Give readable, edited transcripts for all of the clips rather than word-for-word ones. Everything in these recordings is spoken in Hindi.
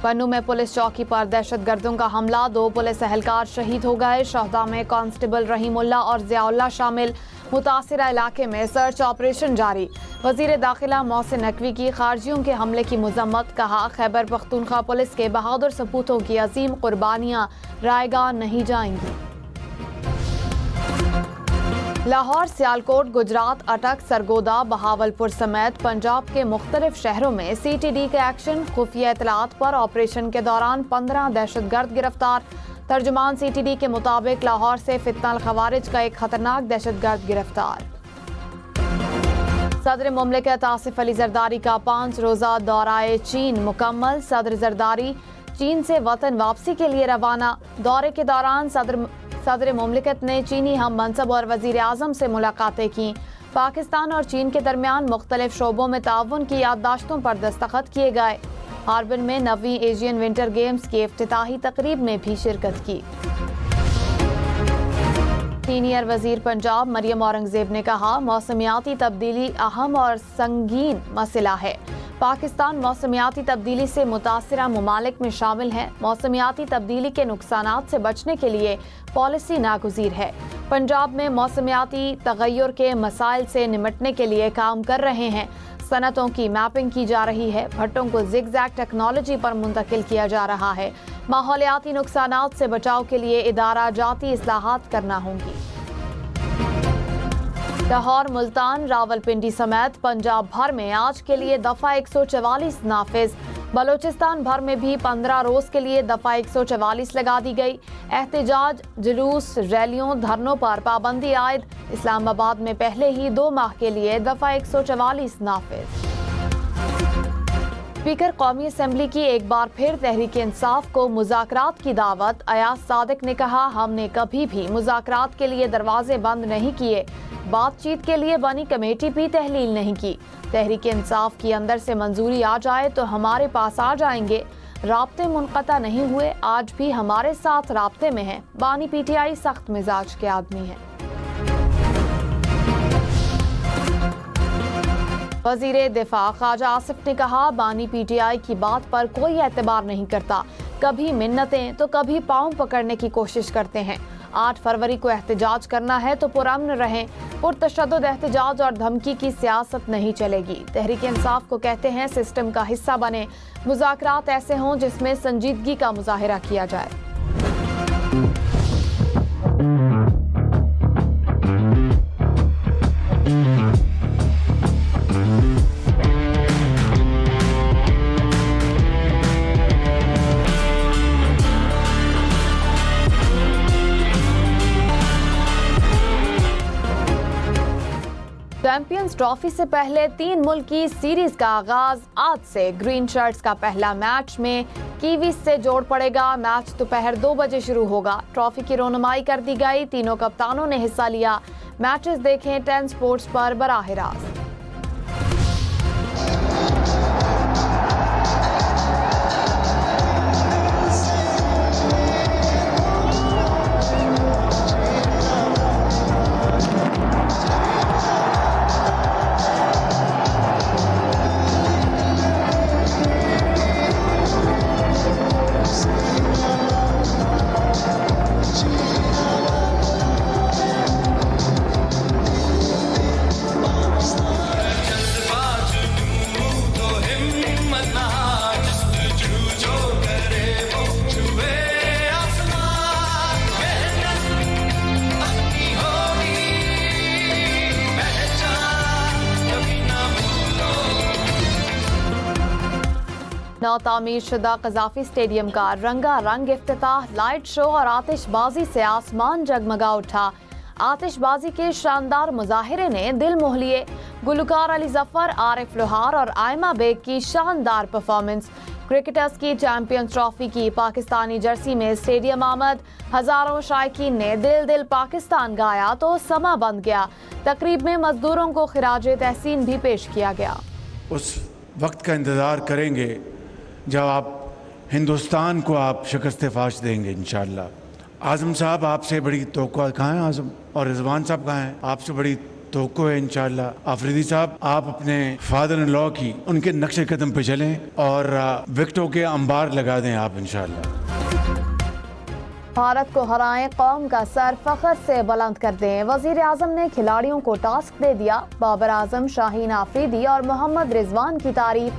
पन्नू में पुलिस चौकी पर दहशतगर्दों का हमला, 2 पुलिस एहलकार शहीद हो गए। शहदा में कांस्टेबल रहीमुल्ला और ज़ियाउल्लाह शामिल। मुतासिरा इलाके में सर्च ऑपरेशन जारी। वजीर दाखिला मोहसिन नकवी की खारजियों के हमले की मजम्मत, कहा खैबर पख्तूनख्वा पुलिस के बहादुर सपूतों की अजीम कुर्बानियां रायगा नहीं जाएंगी। लाहौर, सियालकोट, गुजरात, अटक, सरगोदा, बहावलपुर समेत पंजाब के मुख्तलिफ शहरों में CTD के एक्शन। खुफिया इतलात पर ऑपरेशन के दौरान 15 दहशतगर्द गिरफ्तार। तर्जुमान CTD के मुताबिक लाहौर से फितना खवारिज का एक खतरनाक दहशतगर्द गिरफ्तार। सदर मुमलिकत आसिफ अली जरदारी का 5 रोज़ा दौराए चीन मुकम्मल। सदर जरदारी चीन से वतन वापसी के लिए रवाना। दौरे के दौरान सदर मुमलिकत ने चीनी हम मनसब और वजीर आज़म से मुलाकातें की। पाकिस्तान और चीन के दरमियान मुख्तलिफ शोबों में ताउन की याददाश्तों पर दस्तखत किए गए। हार्बिन में 9वीं एशियन विंटर गेम्स की इफ्तिताही तकरीब में भी शिरकत की। सीनियर वजीर पंजाब मरियम औरंगजेब ने कहा, मौसमियाती तब्दीली अहम और संगीन मसला है। पाकिस्तान मौसमियाती तब्दीली से मुतासिरा ममालिक में शामिल है। मौसमियाती तब्दीली के नुकसानात से बचने के लिए पॉलिसी नागुज़ीर है। पंजाब में मौसमियाती तगय्युर के मसाइल से निमटने के लिए काम कर रहे हैं। सनतों की मैपिंग की जा रही है। भट्टों को ज़िगज़ैग टेक्नोलॉजी पर मुंतकिल किया जा रहा है। माहौलियाती नुकसानात से बचाव के लिए इदारा जाती इस्लाहात करना होंगी। लाहौर, मुल्तान, रावलपिंडी समेत पंजाब भर में आज के लिए दफ़ा 144 नाफिज। बलोचिस्तान भर में भी 15 रोज़ के लिए दफ़ा 144 लगा दी गई। एहतजाज, जुलूस, रैलियों, धरनों पर पाबंदी आयद। इस्लामाबाद में पहले ही 2 माह के लिए दफ़ा 144 नाफिज। स्पीकर कौमी असम्बली की एक बार फिर तहरीक इंसाफ को मुज़ाकरात की दावत। अयाज सादिक ने कहा, हमने कभी भी मुज़ाकरात के लिए दरवाजे बंद नहीं किए। बातचीत के लिए बनी कमेटी भी तहलील नहीं की। तहरीक इंसाफ की अंदर से मंजूरी आ जाए तो हमारे पास आ जाएंगे। राब्ते मुनक़ता नहीं हुए, आज भी हमारे साथ राब्ते में हैं। बानी PTI सख्त मिजाज के आदमी हैं। वज़ीर दिफा ख्वाजा आसिफ ने कहा, बानी PTI की बात पर कोई एतबार नहीं करता। कभी मिन्नतें तो कभी पाँव पकड़ने की कोशिश करते हैं। 8 फरवरी को एहतजाज करना है तो पुरअमन रहें। पुरतशद्दुद एहतजाज और धमकी की सियासत नहीं चलेगी। तहरीक इंसाफ को कहते हैं सिस्टम का हिस्सा बने। मुज़ाकरात ऐसे हों जिसमें संजीदगी का मुजाहिरा किया जाए। चैंपियंस ट्रॉफी से पहले 3 मुल्की सीरीज का आगाज आज से। ग्रीन शर्ट्स का पहला मैच में कीवीज से जोड़ पड़ेगा। मैच दोपहर 2 बजे शुरू होगा। ट्रॉफी की रोनुमाई कर दी गई। तीनों कप्तानों ने हिस्सा लिया। मैचेस देखें 10 स्पोर्ट्स पर बराह रास्त। तामीर शुदा कज़ाफी स्टेडियम का रंगारंग इफ्तिताह, लाइट शो और आतिशबाजी से आसमान जगमगा उठा। आतिशबाजी के शानदार मुजाहिरे ने दिल मोह लिए। गुलकार अली जफर, आरिफ लोहार और आयमा बेग की शानदार परफॉर्मेंस। क्रिकेटर्स की चैंपियंस ट्रॉफी की पाकिस्तानी जर्सी में स्टेडियम आमद। हजारों शायकीन ने दिल दिल पाकिस्तान गाया तो समा बंद गया। तकरीब में मजदूरों को खिराज तहसीन भी पेश किया गया। उस वक्त का इंतज़ार करेंगे जब आप हिंदुस्तान को आप शिकस्त फाश देंगे इंशाअल्लाह। आज़म साहब आपसे बड़ी तवक्को, कहाँ हैं आज़म? और रिजवान साहब कहाँ हैं? आपसे बड़ी तवक्को है इंशाल्लाह। आफरीदी साहब, आप अपने फादर इन लॉ की उनके नक्शे कदम पे चलें और विकेटों के अंबार लगा दें आप इंशाल्लाह। भारत को हराएं, कौम का सर फख्र से बुलंद कर दें। वजीर आजम ने खिलाड़ियों को टास्क दे दिया। बाबर आजम, शाहीन आफरीदी और मोहम्मद रिजवान की तारीफ।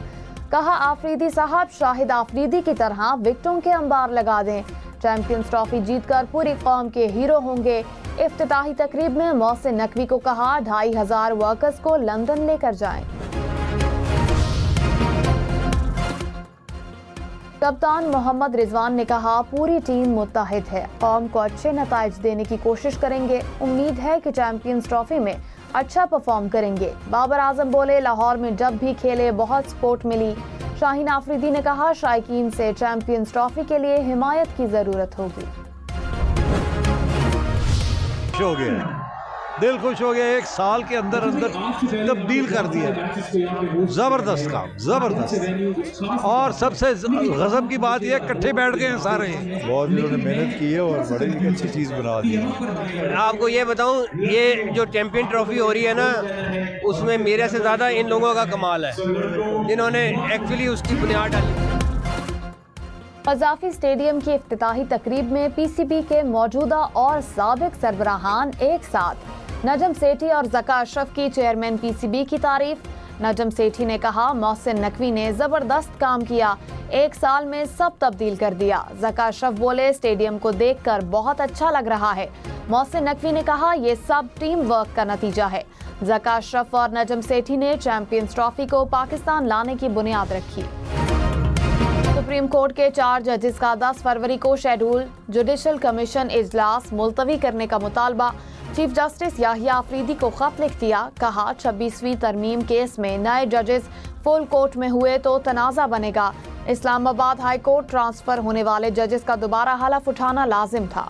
कहा, आफरीदी साहब शाहिद आफरीदी की तरह विकेटों के अंबार लगा दें। चैंपियंस ट्रॉफी जीतकर पूरी कौम के हीरो होंगे। इफ्तिताही तकरीब में मोहसिन नकवी को कहा, 2500 वर्कर्स को लंदन लेकर जाएं। कप्तान मोहम्मद रिजवान ने कहा, पूरी टीम मुत्तहिद है, कौम को अच्छे नताइज देने की कोशिश करेंगे। उम्मीद है कि चैंपियंस ट्रॉफी में अच्छा परफॉर्म करेंगे। बाबर आजम बोले, लाहौर में जब भी खेले बहुत सपोर्ट मिली। शाहीन आफरीदी ने कहा, शायकीन से चैंपियंस ट्रॉफी के लिए हिमायत की जरूरत होगी। हो गया, दिल खुश हो गया। एक साल के अंदर अंदर तब्दील कर दिया। जबरदस्त काम, जबरदस्त। और सबसे गजब की बात यह, इकट्ठे बैठ गए हैं सारे। बहुत इन्होंने मेहनत की है और बड़ी एक अच्छी चीज़ बना दी है। आपको ये बताऊं, ये जो चैंपियन ट्रॉफी हो रही है ना, उसमें मेरे से ज़्यादा इन लोगों का कमाल है, जिन्होंने एक्चुअली उसकी बुनियाद डाली। कज़ाफी स्टेडियम की इफ्तिताही तकरीब में पीसीबी के मौजूदा और साबिक सरबराहान एक साथ। नजम सेठी और ज़का अशरफ की चेयरमैन पीसीबी की तारीफ। नजम सेठी ने कहा, मोहसिन नकवी ने जबरदस्त काम किया, एक साल में सब तब्दील कर दिया। ज़का अशरफ बोले, स्टेडियम को देखकर बहुत अच्छा लग रहा है। मोहसिन नकवी ने कहा, ये सब टीम वर्क का नतीजा है। ज़का अशरफ और नजम सेठी ने चैंपियंस ट्रॉफी को पाकिस्तान लाने की बुनियाद रखी। सुप्रीम कोर्ट के 4 जजेस का 10 फरवरी को शेड्यूल जुडिशल कमीशन इजलास मुलतवी करने का मुतालबा। चीफ जस्टिस याहिया आफरीदी को खत लिख दिया। कहा, 26वीं तरमीम केस में नए जजेस फुल कोर्ट में हुए तो तनाज़ा बनेगा। इस्लामाबाद हाई कोर्ट ट्रांसफर होने वाले जजेस का दोबारा हलफ उठाना लाजिम था।